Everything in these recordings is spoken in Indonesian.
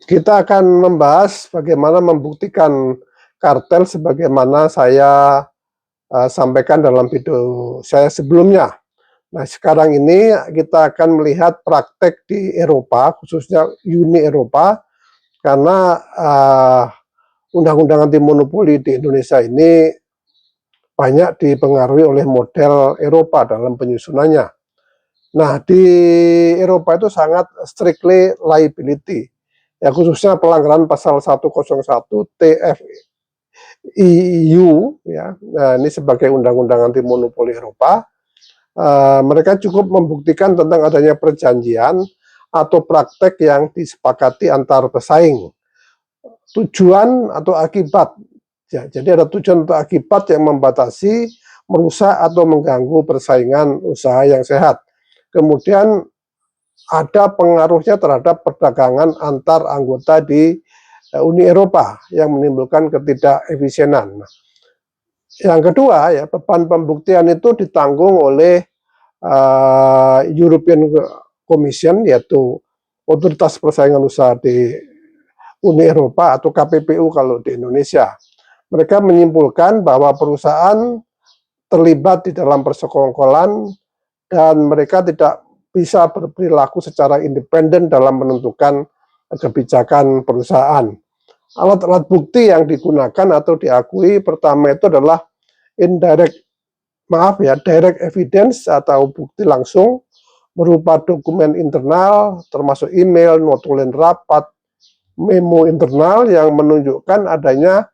Kita akan membahas bagaimana membuktikan kartel sebagaimana saya sampaikan dalam video saya sebelumnya. Nah, sekarang ini kita akan melihat praktek di Eropa, khususnya Uni Eropa, karena undang-undang anti monopoli di Indonesia ini banyak dipengaruhi oleh model Eropa dalam penyusunannya. Nah, di Eropa itu sangat strictly liability, ya khususnya pelanggaran pasal 101 TFIU, ya. Nah, ini sebagai undang-undang anti monopoli Eropa, mereka cukup membuktikan tentang adanya perjanjian atau praktek yang disepakati antar pesaing, tujuan atau akibat. Ya, jadi ada tujuan atau akibat yang membatasi, merusak atau mengganggu persaingan usaha yang sehat. Kemudian ada pengaruhnya terhadap perdagangan antar anggota di Uni Eropa yang menimbulkan ketidakefisienan. Yang kedua, ya, beban pembuktian itu ditanggung oleh European Commission, yaitu Otoritas Persaingan Usaha di Uni Eropa atau KPPU kalau di Indonesia. Mereka menyimpulkan bahwa perusahaan terlibat di dalam persekongkolan dan mereka tidak bisa berperilaku secara independen dalam menentukan kebijakan perusahaan. Alat-alat bukti yang digunakan atau diakui pertama itu adalah direct evidence atau bukti langsung berupa dokumen internal termasuk email, notulen rapat, memo internal yang menunjukkan adanya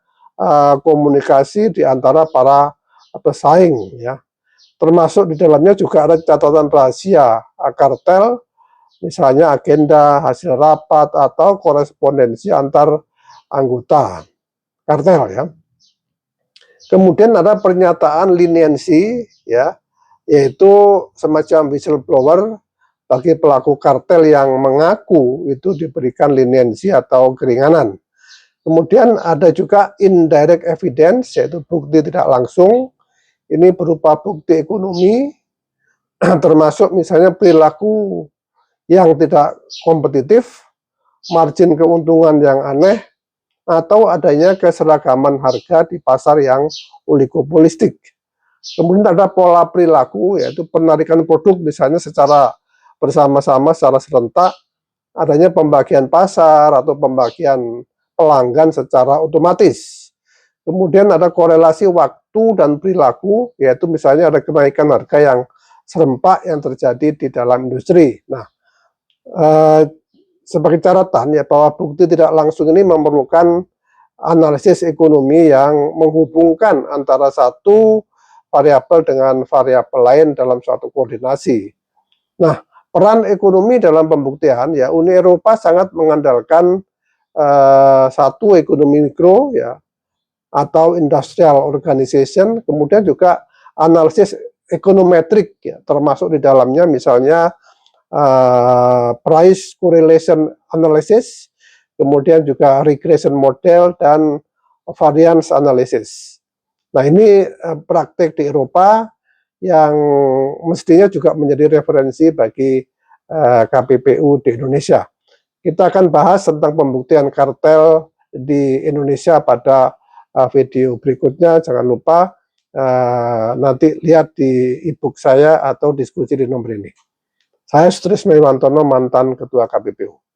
komunikasi di antara para pesaing, ya. Termasuk di dalamnya juga ada catatan rahasia kartel, misalnya agenda, hasil rapat, atau korespondensi antar anggota kartel, ya. Kemudian ada pernyataan leniensi, ya, yaitu semacam whistleblower bagi pelaku kartel yang mengaku itu diberikan leniensi atau keringanan. Kemudian ada juga indirect evidence, yaitu bukti tidak langsung. Ini berupa bukti ekonomi, termasuk misalnya perilaku yang tidak kompetitif, margin keuntungan yang aneh, atau adanya keseragaman harga di pasar yang oligopolistik. Kemudian ada pola perilaku, yaitu penarikan produk misalnya secara bersama-sama, secara serentak, adanya pembagian pasar atau pembagian pelanggan secara otomatis. Kemudian ada korelasi waktu dan perilaku, yaitu misalnya ada kenaikan harga yang serempak yang terjadi di dalam industri. Nah, sebagai catatan ya bahwa bukti tidak langsung ini memerlukan analisis ekonomi yang menghubungkan antara satu variabel dengan variabel lain dalam suatu koordinasi. Nah, peran ekonomi dalam pembuktian, ya, Uni Eropa sangat mengandalkan satu ekonomi mikro, ya, atau industrial organization, kemudian juga analisis ekonometrik, ya, termasuk di dalamnya misalnya price correlation analysis, kemudian juga regression model dan variance analysis. Nah, ini praktek di Eropa yang mestinya juga menjadi referensi bagi KPPU di Indonesia. Kita akan bahas tentang pembuktian kartel di Indonesia pada video berikutnya. Jangan lupa nanti lihat di e-book saya atau diskusi di nomor ini. Saya Sutrisno Iwantono, mantan Ketua KPPU.